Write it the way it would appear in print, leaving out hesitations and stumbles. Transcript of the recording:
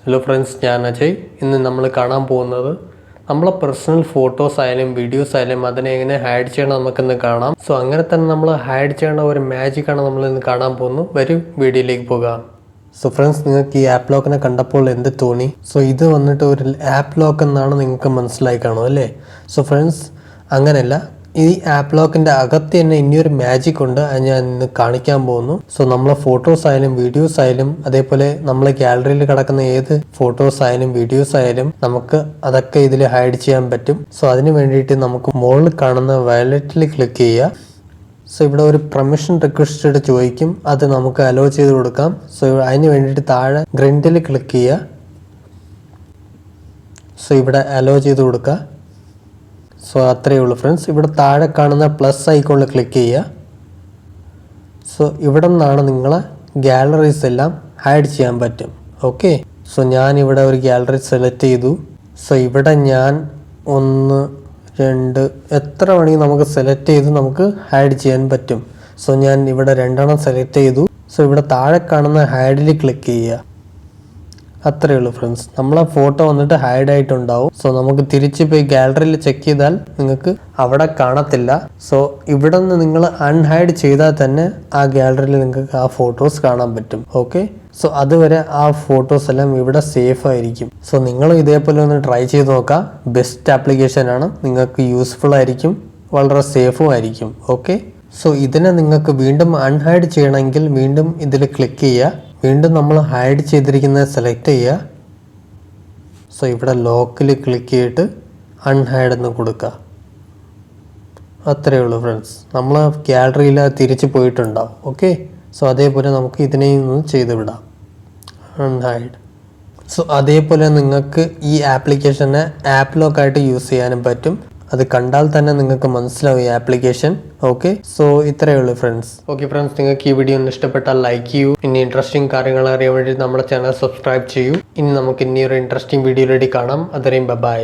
Hello friends, ഞാൻ അജയ്. ഇന്ന് നമ്മൾ കാണാൻ പോകുന്നത് നമ്മളെ പേഴ്സണൽ ഫോട്ടോസ് ആയാലും വീഡിയോസ് ആയാലും അതിനെ എങ്ങനെ ഹൈഡ് ചെയ്യണം നമുക്കിന്ന് കാണാം. സോ അങ്ങനെ തന്നെ നമ്മൾ ഹൈഡ് ചെയ്യണ ഒരു മാജിക്കാണ് നമ്മൾ ഇന്ന് കാണാൻ പോകുന്നു. വരും വീഡിയോയിലേക്ക് പോകാം. സോ ഫ്രണ്ട്സ്, നിങ്ങൾക്ക് ഈ ആപ്പ് ലോക്കിനെ കണ്ടപ്പോൾ എന്ത് തോന്നി? സോ ഇത് വന്നിട്ട് ഒരു ആപ്പ് ലോക്ക് എന്നാണ് നിങ്ങൾക്ക് മനസ്സിലായി കാണും അല്ലേ? സോ ഫ്രണ്ട്സ്, അങ്ങനെയല്ല. ഈ ആപ്പ് ലോക്കിൻ്റെ അകത്ത് തന്നെ ഇനിയൊരു മാജിക് ഉണ്ട്. അത് ഞാൻ ഇന്ന് കാണിക്കാൻ പോകുന്നു. സോ നമ്മളെ ഫോട്ടോസ് ആയാലും വീഡിയോസ് ആയാലും അതേപോലെ നമ്മളെ ഗാലറിയിൽ കിടക്കുന്ന ഏത് ഫോട്ടോസ് ആയാലും വീഡിയോസ് ആയാലും നമുക്ക് അതൊക്കെ ഇതിൽ ഹൈഡ് ചെയ്യാൻ പറ്റും. സോ അതിന് വേണ്ടിയിട്ട് നമുക്ക് മുകളിൽ കാണുന്ന വയലറ്റിൽ ക്ലിക്ക് ചെയ്യുക. സോ ഇവിടെ ഒരു പെർമിഷൻ റിക്വസ്റ്റ് ചോദിക്കും, അത് നമുക്ക് അലോ ചെയ്ത് കൊടുക്കാം. സോ അതിന് വേണ്ടിയിട്ട് താഴെ ഗ്രിൻഡിൽ ക്ലിക്ക് ചെയ്യുക. സോ ഇവിടെ അലോ ചെയ്ത് കൊടുക്കുക. സോ അത്രയേ ഉള്ളൂ ഫ്രണ്ട്സ്. ഇവിടെ താഴെ കാണുന്ന പ്ലസ് ഐക്കോണിൽ ക്ലിക്ക് ചെയ്യുക. സോ ഇവിടെ നിന്നാണ് നിങ്ങളെ ഗാലറീസ് എല്ലാം ഹൈഡ് ചെയ്യാൻ പറ്റും. ഓക്കെ, സോ ഞാനിവിടെ ഒരു ഗാലറി സെലക്ട് ചെയ്തു. സോ ഇവിടെ ഞാൻ 1, 2 എത്ര വേണമെങ്കിൽ നമുക്ക് സെലക്ട് ചെയ്ത് നമുക്ക് ഹൈഡ് ചെയ്യാൻ പറ്റും. സോ ഞാൻ ഇവിടെ 2 സെലക്ട് ചെയ്തു. സോ ഇവിടെ താഴെ കാണുന്ന ഹൈഡിൽ ക്ലിക്ക് ചെയ്യുക. അത്രയേ ഉള്ളൂ ഫ്രണ്ട്സ്. നമ്മളെ ഫോട്ടോ വന്നിട്ട് ഹൈഡ് ആയിട്ടുണ്ടാവും. സോ നമുക്ക് തിരിച്ച് പോയി ഗാലറിയിൽ ചെക്ക് ചെയ്താൽ നിങ്ങൾക്ക് അവിടെ കാണത്തില്ല. സോ ഇവിടെ നിന്ന് നിങ്ങൾ അൺഹൈഡ് ചെയ്താൽ തന്നെ ആ ഗാലറിയിൽ നിങ്ങൾക്ക് ആ ഫോട്ടോസ് കാണാൻ പറ്റും. ഓക്കെ, സോ അതുവരെ ആ ഫോട്ടോസ് എല്ലാം ഇവിടെ സേഫ് ആയിരിക്കും. സോ നിങ്ങൾ ഇതേപോലെ ഒന്ന് ട്രൈ ചെയ്ത് നോക്കാം. ബെസ്റ്റ് ആപ്ലിക്കേഷൻ ആണ്, നിങ്ങൾക്ക് യൂസ്ഫുൾ ആയിരിക്കും, വളരെ സേഫും ആയിരിക്കും. ഓക്കെ, സോ ഇതിനെ നിങ്ങൾക്ക് വീണ്ടും അൺഹൈഡ് ചെയ്യണമെങ്കിൽ വീണ്ടും ഇതിൽ ക്ലിക്ക് ചെയ്യുക. വീണ്ടും നമ്മൾ ഹൈഡ് ചെയ്തിരിക്കുന്നത് സെലക്ട് ചെയ്യുക. സോ ഇവിടെ ലോക്കിൽ ക്ലിക്ക് ചെയ്തിട്ട് അൺഹൈഡ് എന്ന് കൊടുക്കുക. അത്രയേ ഉള്ളൂ ഫ്രണ്ട്സ്. നമ്മൾ ഗാലറിയിൽ തിരിച്ച് പോയിട്ടുണ്ടാവും. ഓക്കെ, സോ അതേപോലെ നമുക്ക് ഇതിനെയും ഒന്ന് ചെയ്ത് വിടാം, അൺഹൈഡ്. സോ അതേപോലെ നിങ്ങൾക്ക് ഈ ആപ്ലിക്കേഷനെ ആപ്പ് ലോക്കായിട്ട് യൂസ് ചെയ്യാനും പറ്റും. അത് കണ്ടാൽ തന്നെ നിങ്ങൾക്ക് മനസ്സിലാവും ഈ ആപ്ലിക്കേഷൻ. ഓക്കെ, സോ ഇത്രയേ ഉള്ളൂ ഫ്രണ്ട്സ്. ഓക്കെ ഫ്രണ്ട്സ്, നിങ്ങൾക്ക് ഈ വീഡിയോ ഒന്ന് ഇഷ്ടപ്പെട്ടാൽ ലൈക്ക് ചെയ്യൂ. ഇനി ഇൻട്രസ്റ്റിംഗ് കാര്യങ്ങൾ അറിയാൻ വേണ്ടി നമ്മുടെ ചാനൽ സബ്സ്ക്രൈബ് ചെയ്യൂ. ഇനി നമുക്ക് ഇനി ഒരു ഇൻട്രസ്റ്റിംഗ് വീഡിയോയിലേക്ക് കാണാം. അതുവരെയും ബൈ.